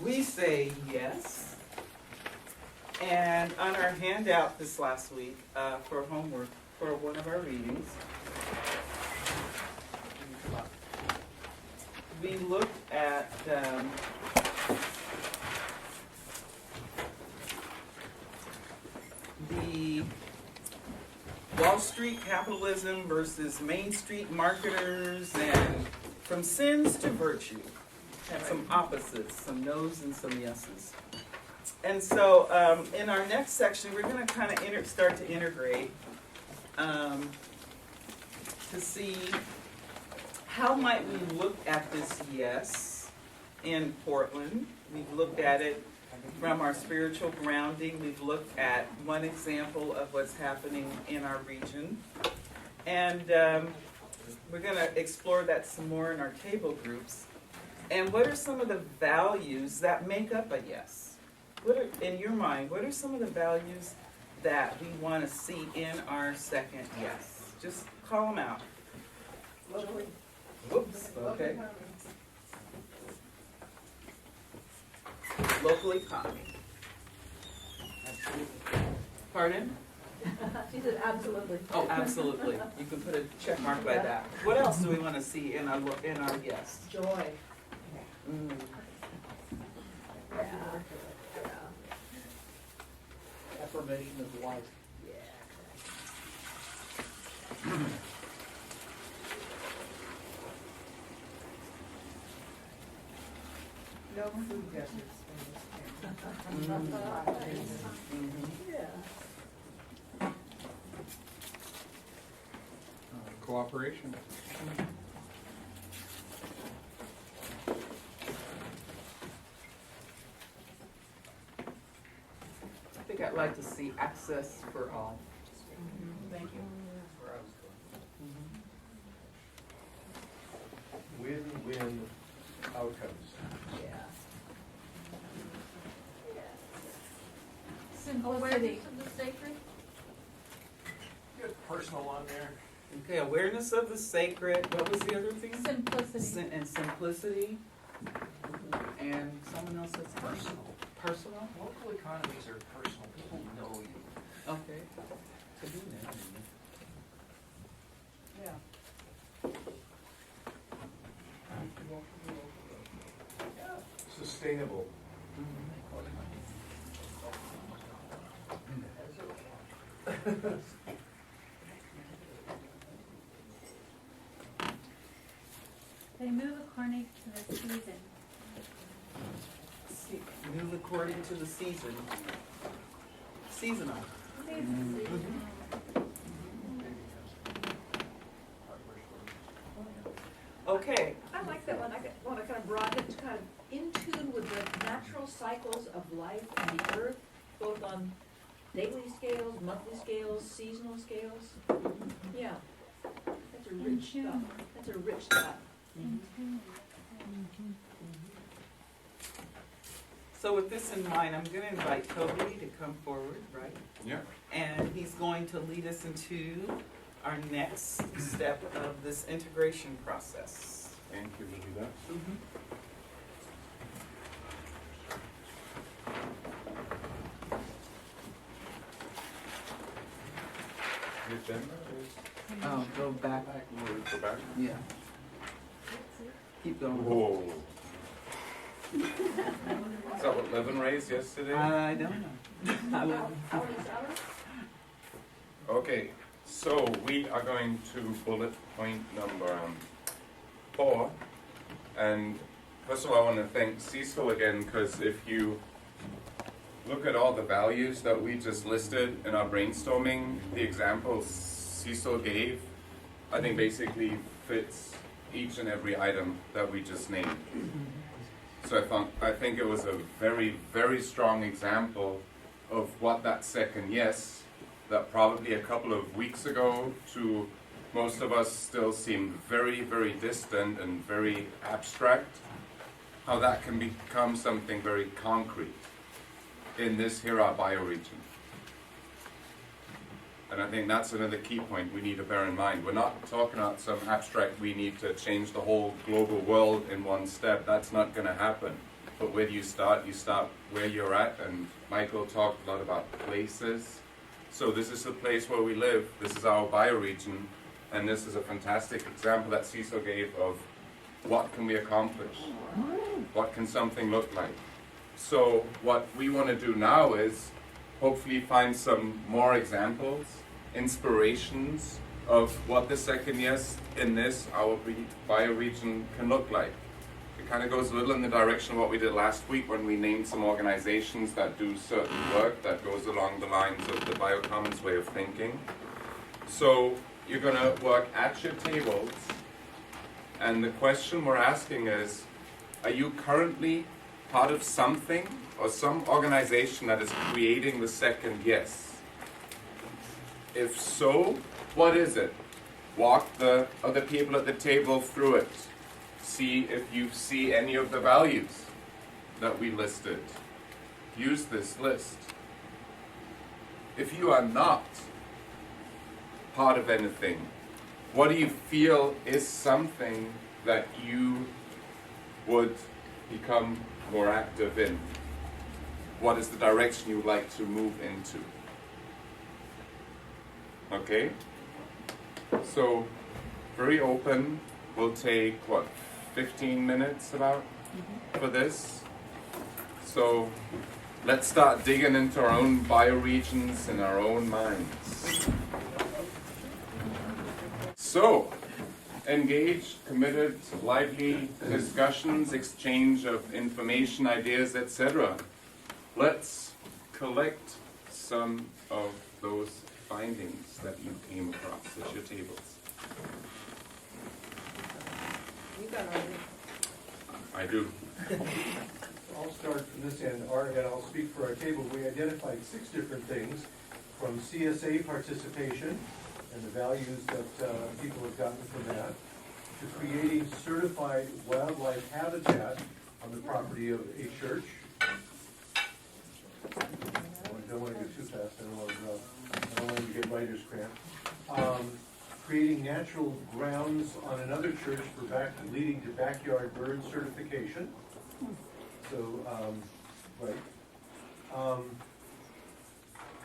we say yes. And on our handout this last week for homework for one of our readings, we looked at the Wall Street capitalism versus Main Street marketers, and from sins to virtue. Had some opposites, some no's and some yeses. And so in our next section, we're going to kind of start to integrate to see how might we look at this yes in Portland. We've looked at it from our spiritual grounding. We've looked at one example of what's happening in our region. And we're going to explore that some more in our table groups. And what are some of the values that make up a yes? What are, in your mind, what are some of the values that we want to see in our second yes? Just call them out. Locally. Whoops, okay. Local economy. Pardon? She said absolutely. Oh, absolutely. You can put a check mark by that. What else do we want to see in our yes? Joy. Mm. Yeah. Affirmation of life. No food deserts. Yeah. Cooperation. I think I'd like to see access for all. Thank you. Win-win outcomes. Yeah. Simplicity of the sacred. Get personal on there. Okay, awareness of the sacred. What was the other thing? Simplicity. And simplicity. And someone else says personal. Personal? Local economies are personal. People know you. Okay. Could be that. Yeah. Sustainable. They move according to the season. Move according to the season. Seasonal. Okay. I like that one. I want to kind of broaden it to kind of in tune with the natural cycles of life and the earth, both on daily scales, monthly scales, seasonal scales. Yeah. That's a rich thought. That's a rich thought. So with this in mind, I'm going to invite Toby to come forward, right? Yeah. And he's going to lead us into our next step of this integration process. Thank you to do that. The agenda is Oh, go back. go back. Yeah. Keep going. Whoa. Is that what Levin raised yesterday? I don't know. Okay, so we are going to bullet point number 4. And first of all, I want to thank Cecil again, because if you look at all the values that we just listed in our brainstorming, the examples Cecil gave, I think basically fits each and every item that we just named. So I think it was a very, very strong example of what that second yes, that probably a couple of weeks ago to most of us still seemed very, very distant and very abstract, how that can become something very concrete in this here our bioregion. And I think that's another key point we need to bear in mind. We're not talking about some abstract, we need to change the whole global world in one step. That's not going to happen. but where do you start? You start where you're at, and Michael talked a lot about places. So this is the place where we live. This is our bioregion, and this is a fantastic example that Cecil gave of what can we accomplish? What can something look like? So what we want to do now is hopefully find some more examples, inspirations of what the second yes in this, our bioregion, can look like. It kind of goes a little in the direction of what we did last week when we named some organizations that do certain work that goes along the lines of the Biocommons way of thinking. So you're going to work at your tables, and the question we're asking is, are you currently part of something or some organization that is creating the second yes? If so, what is it? Walk the other people at the table through it. See if you see any of the values that we listed. Use this list. If you are not part of anything, what do you feel is something that you would become more active in? What is the direction you would like to move into? Okay? So, very open. We'll take, 15 minutes about for this? So, let's start digging into our own bioregions and our own minds. So, engaged, committed, lively discussions, exchange of information, ideas, etc. Let's collect some of those findings that you came across at your tables. You got it. I do. I'll start from this end, and I'll speak for our table. We identified 6 different things, from CSA participation and the values that people have gotten from that, to creating certified wildlife habitat on the property of a church. I don't want to go too fast, I don't want to get writer's cramp. Creating natural grounds on another church for leading to backyard bird certification. So,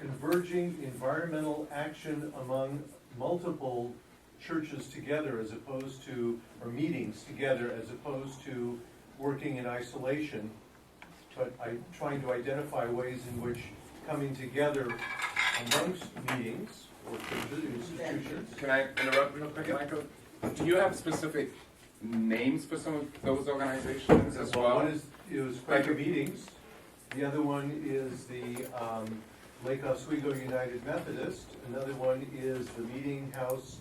converging environmental action among multiple churches together as opposed to, or meetings together as opposed to working in isolation, but trying to identify ways in which coming together amongst meetings or churches, institutions. Can I interrupt real quick, Michael? Do you have specific names for some of those organizations as well? One is Quaker Meetings. The other one is the Lake Oswego United Methodist. Another one is the Meeting House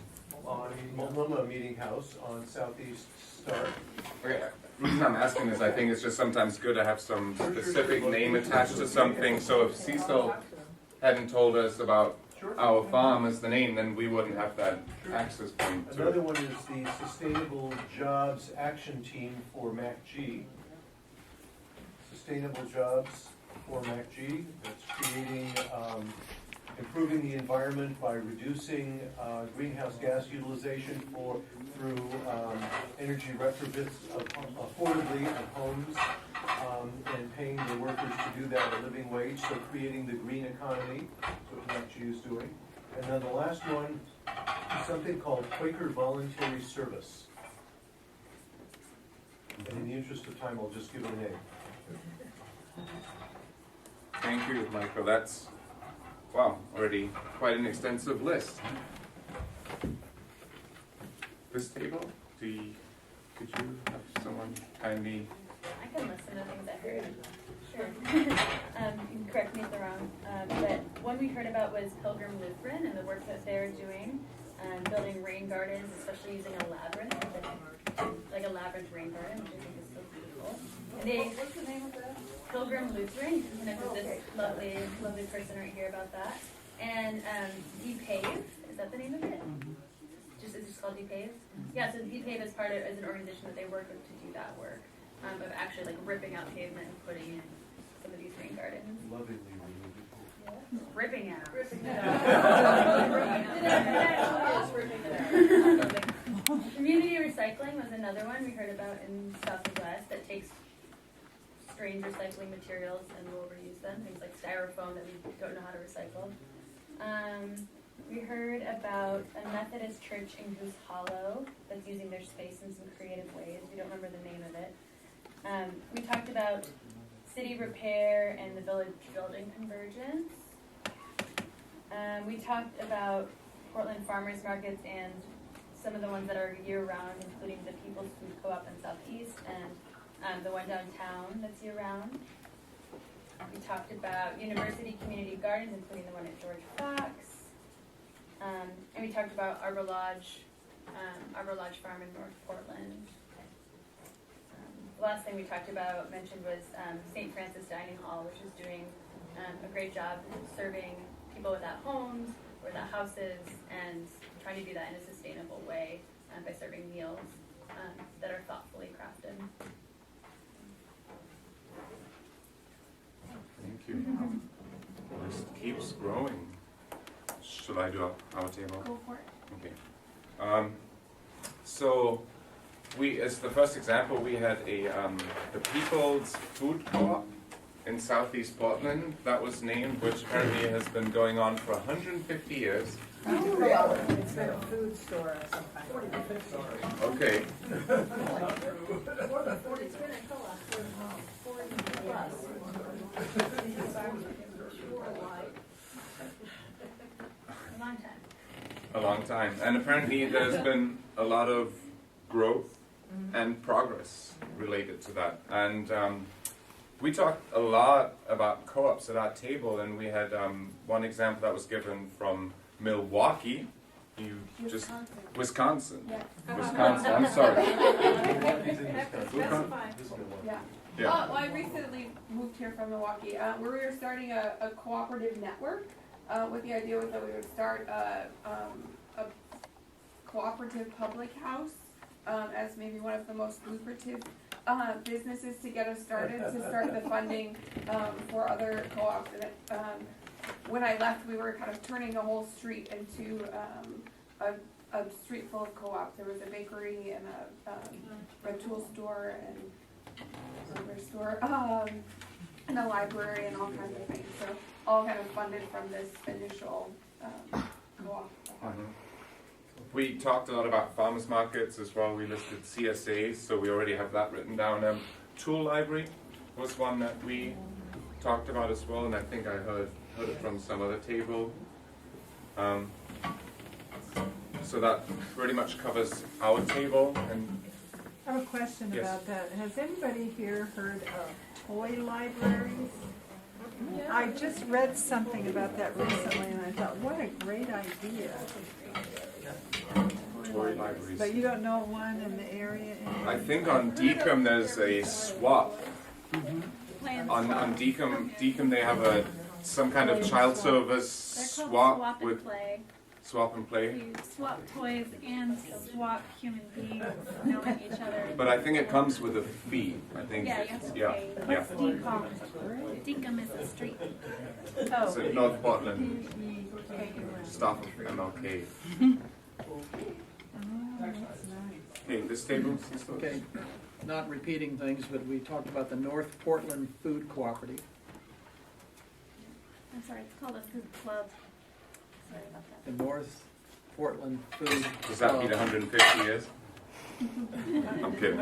on Multnomah Meeting House on Southeast Star. Okay, the reason I'm asking is I think it's just sometimes good to have some specific name attached to something. So if Cecil hadn't told us about our farm as the name, then we wouldn't have that access point to Another it. one is the Sustainable Jobs Action Team for MACG. Sustainable Jobs for MACG. That's creating, improving the environment by reducing greenhouse gas utilization through energy retrofits affordably of homes, and paying the workers to do that at a living wage, so creating the green economy. That's what MACG is doing. And then the last one is something called Quaker Voluntary Service. And in the interest of time, I'll just give it a name. Thank you, Michael. That's, wow, already quite an extensive list. This table, could you have someone kindly? I can listen to things I heard. Sure. You can correct me if I'm wrong. But one we heard about was Pilgrim Lutheran and the work that they're doing, building rain gardens, especially using a labyrinth, like a labyrinth rain garden, which I think is so beautiful. And What's the name of that? Pilgrim Lutheran, you can connect with this lovely, lovely person right here about that. And DPAVE, is that the name of it? Is it just called DPAVE? Yeah, so DPAVE is an organization that they work with to do that work, of actually like ripping out pavement and putting in some of these rain gardens. Lovingly Ripping out. Ripping it out. Ripping it out. Community recycling was another one we heard about in Southwest that takes encourage recycling materials and will reuse them, things like styrofoam that we don't know how to recycle. We heard about a Methodist church in Goose Hollow that's using their space in some creative ways. We don't remember the name of it. We talked about city repair and the village building convergence. We talked about Portland farmers markets and some of the ones that are year-round, including the People's Food Co-op in Southeast and the one downtown that's year-round. We talked about university community gardens, including the one at George Fox. And we talked about Arbor Lodge Farm in North Portland. The last thing we mentioned was St. Francis Dining Hall, which is doing a great job serving people without homes or without houses, and trying to do that in a sustainable way by serving meals that are thoughtfully crafted. Thank you. This keeps growing. Should I do our table? Go for it. Okay. So as the first example, we had the People's Food Co-op in Southeast Portland. That was named, which apparently has been going on for 150 years. It's been a food store or something. Okay. It's been a co-op for 40 plus. A long time. A long time. And apparently there's been a lot of growth and progress related to that. And we talked a lot about co-ops at our table, and we had one example that was given from Milwaukee. Wisconsin. Yeah. Wisconsin, I'm sorry. Yeah. Yeah. Well, I recently moved here from Milwaukee, where we were starting a cooperative network, with the idea was that we would start a cooperative public house, as maybe one of the most lucrative businesses to get us started, to start the funding for other co-ops. And when I left, we were kind of turning a whole street into a street full of co-ops. There was a bakery and a tool store and another store, and a library and all kinds of things. So all kind of funded from this initial co-op. We talked a lot about farmers markets as well. We listed CSAs, so we already have that written down. Tool library was one that we talked about as well, and I think I heard it from some other table. So that pretty much covers our table. And I have a question Yes. about that. Has anybody here heard of toy libraries? I just read something about that recently and I thought, what a great idea. toy libraries. But you don't know one in the area? I think on Deacom there's a swap. On Deacom they have some kind of child service They're called swap with play. swap and play. You swap toys and swap human beings knowing each other. But I think it comes with a fee. I think. Yeah, you have to Yeah. pay. Yeah. Deacom is a street. It's in North Portland, staff of MLK. Okay, this table. Okay, not repeating things, but we talked about the North Portland Food Cooperative. I'm sorry, it's called a food club. Sorry about that. The North Portland Food. Does that mean 150 years? I'm kidding.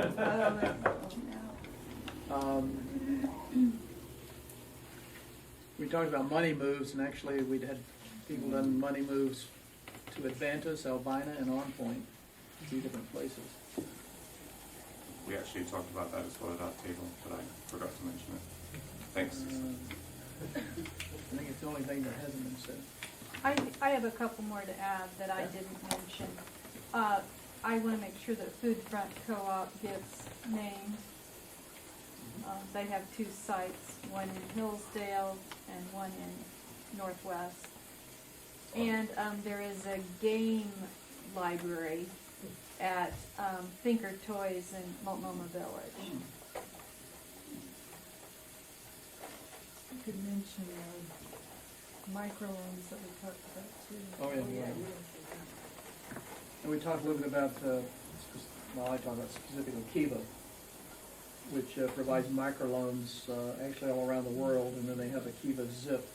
We talked about money moves, and actually we'd had people done money moves to Advantus, Albina, and On Point, 2 different places. We actually talked about that as well at our table, but I forgot to mention it. Thanks. I think it's the only thing that hasn't been said. I have a couple more to add that I didn't mention. I want to make sure that Food Front Co-op gets named. They have 2 sites, one in Hillsdale and one in Northwest. And there is a game library at Thinker Toys in Multnomah Village. I could mention microloans that we talked about too. Oh, yeah. And we talked a little bit about, I talked about specifically Kiva. which provides microloans actually all around the world, and then they have Akiva Zip,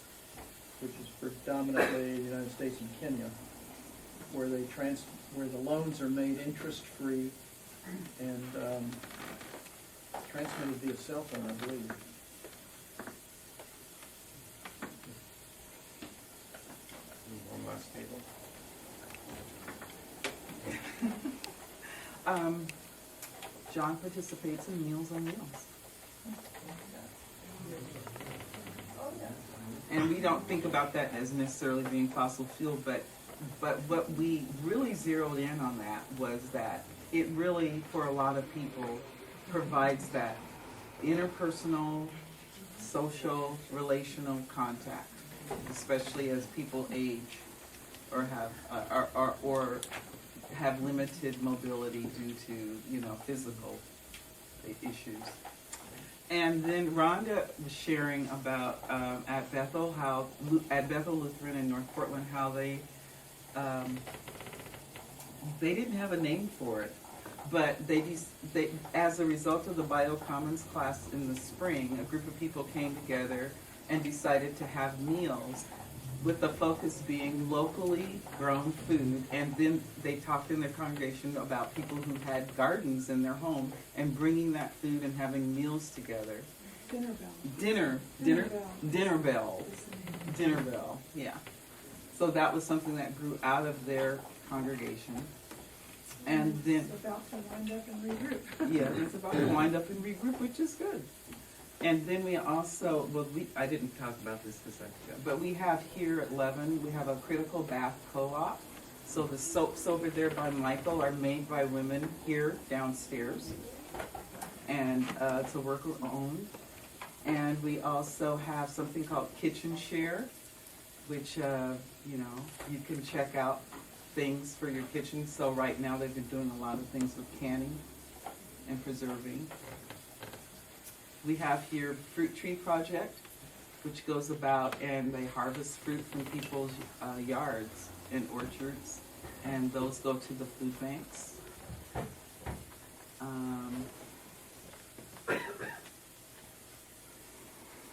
which is predominantly the United States and Kenya, where the loans are made interest-free and transmitted via cell phone, I believe. One last table. John participates in Meals on Wheels. And we don't think about that as necessarily being fossil fuel, but what we really zeroed in on that was that it really, for a lot of people, provides that interpersonal, social, relational contact, especially as people age or have limited mobility due to, physical issues. And then Rhonda was sharing about at Bethel Lutheran in North Portland how they didn't have a name for it, but they as a result of the Biocommons class in the spring, a group of people came together and decided to have meals with the focus being locally grown food, and then they talked in their congregation about people who had gardens in their home and bringing that food and having meals together. Dinner bell, yeah. So that was something that grew out of their congregation. And then It's about to wind up and regroup. yeah, it's about to wind up and regroup, which is good. And then we also, I didn't talk about this because I forgot, but we have here at Levin, we have a critical bath co-op. So the soaps over there by Michael are made by women here downstairs. And it's a worker owned. And we also have something called Kitchen Share, which, you can check out things for your kitchen. So right now they've been doing a lot of things with canning and preserving. We have here Fruit Tree Project, which goes about and they harvest fruit from people's yards and orchards, and those go to the food banks.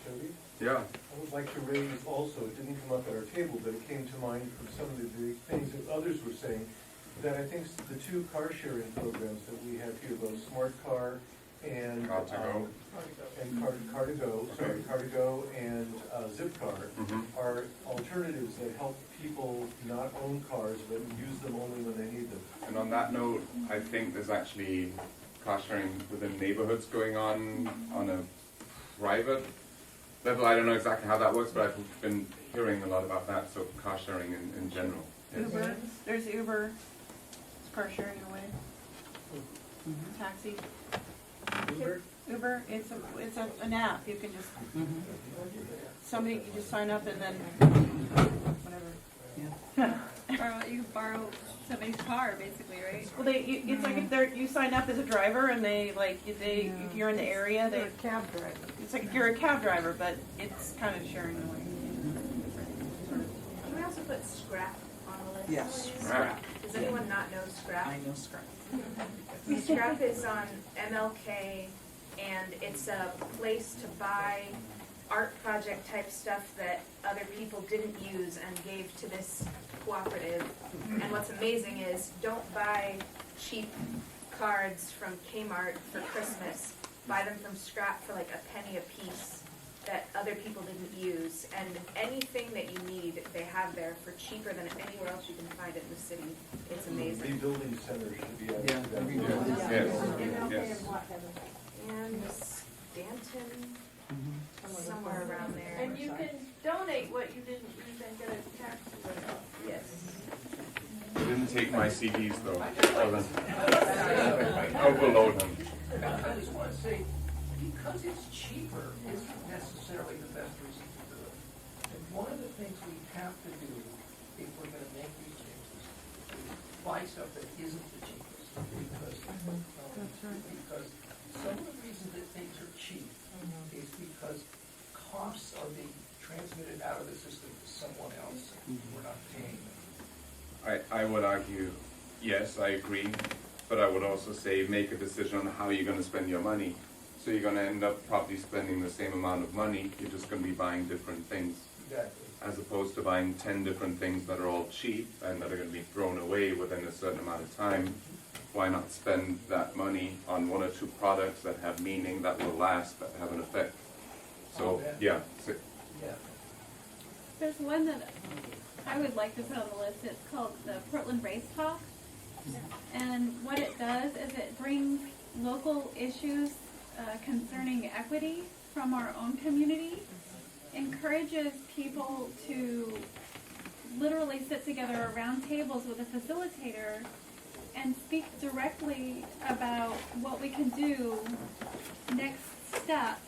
Jody? Yeah. I would like to raise also, it didn't come up at our table, but it came to mind from some of the things that others were saying, that I think the two car sharing programs that we have here, both Smart Car and Car to Go. And Car to Go and Zipcar are alternatives that help people not own cars but use them only when they need them. And on that note, I think there's actually car sharing within neighborhoods going on a private level. I don't know exactly how that works, but I've been hearing a lot about that, so car sharing in general. Uber, there's Uber, it's car sharing away. Taxi. Uber, it's an app, you can just, you just sign up and then, whatever. You can borrow somebody's car, basically, right? Well, it's like if you sign up as a driver and if you're in the area, You're a cab driver. it's like if you're a cab driver, but it's kind of sharing the way. Can we also put scrap on the list? Yes, Scrap. Does anyone not know scrap? I know Scrap. Scrap is on MLK, and it's a place to buy art project type stuff that other people didn't use and gave to this cooperative. And what's amazing is, don't buy cheap cards from Kmart for Christmas. Buy them from Scrap for like a penny a piece that other people didn't use. And anything that you need, they have there for cheaper than anywhere else you can find it in the city. It's amazing. Rebuilding center should be added Yeah, to that. rebuilding. Yes. And Stanton, somewhere around there. And you can donate what you didn't use and get a tax write-off. Yes. I didn't take my CDs though. Overload them. I just want to say, because it's cheaper isn't necessarily the best reason to do it. And one of the things we have to do if we're going to make these changes is buy stuff that isn't the cheapest. Because some of the reasons that things are cheap is because costs are being transmitted out of the system to someone else. We're not paying them. I would argue, yes, I agree, but I would also say make a decision on how you're going to spend your money. So you're gonna end up probably spending the same amount of money, you're just gonna be buying different things. Exactly. As opposed to buying 10 different things that are all cheap and that are gonna be thrown away within a certain amount of time. Why not spend that money on one or two products that have meaning, that will last, that have an effect? So, yeah. Yeah. There's one that I would like to put on the list. It's called the Portland Race Talk. And what it does is it brings local issues concerning equity from our own community, encourages people to literally sit together around tables with a facilitator and speak directly about what we can do next steps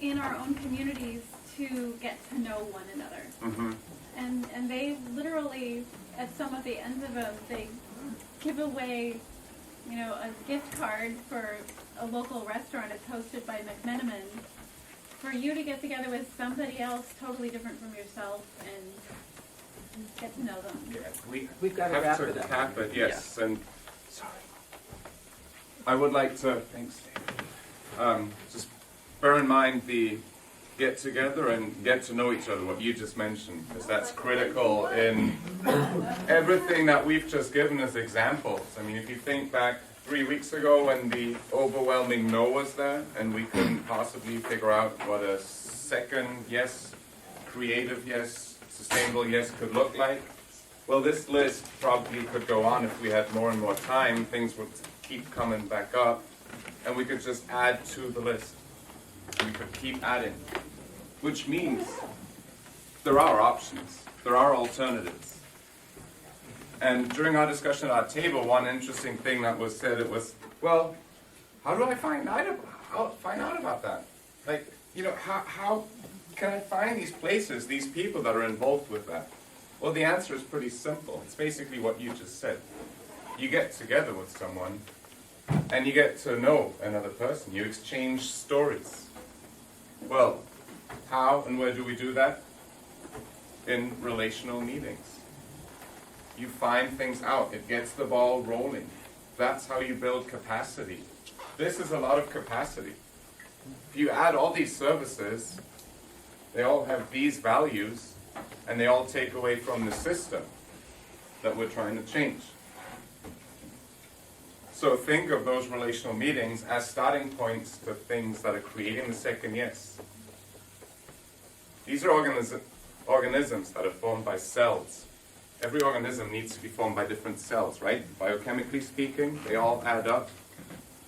in our own communities to get to know one another. Mm-hmm. And they literally, at some of the ends of them, they give away, a gift card for a local restaurant. It's hosted by McMenamin, for you to get together with somebody else totally different from yourself and get to know them. Yeah, We've got to have wrap to it up. cap it, yes. And sorry, I would like to, thanks, Dave. Just bear in mind the get together and get to know each other, what you just mentioned, because that's critical in everything that we've just given as examples. I mean, if you think back 3 weeks ago when the overwhelming no was there and we couldn't possibly figure out what a second yes, creative yes, sustainable yes could look like, well, this list probably could go on if we had more and more time. Things would keep coming back up and we could just add to the list. We could keep adding, which means there are options, there are alternatives. And during our discussion at our table, one interesting thing that was said, it was, well, how do I find out about that? Like, how can I find these places, these people that are involved with that? Well, the answer is pretty simple. It's basically what you just said. You get together with someone, and you get to know another person. You exchange stories. Well, how and where do we do that? In relational meetings. You find things out. It gets the ball rolling. That's how you build capacity. This is a lot of capacity. If you add all these services, they all have these values, and they all take away from the system that we're trying to change. So think of those relational meetings as starting points to things that are creating the second yes. These are organisms that are formed by cells. Every organism needs to be formed by different cells, right? Biochemically speaking, they all add up.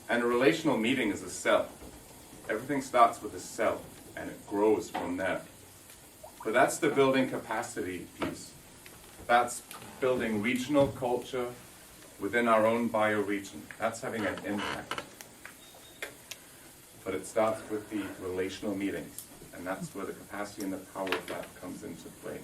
And a relational meeting is a cell. Everything starts with a cell, and it grows from there. But that's the building capacity piece. That's building regional culture within our own bioregion. That's having an impact. But it starts with the relational meetings, and that's where the capacity and the power of that comes into play.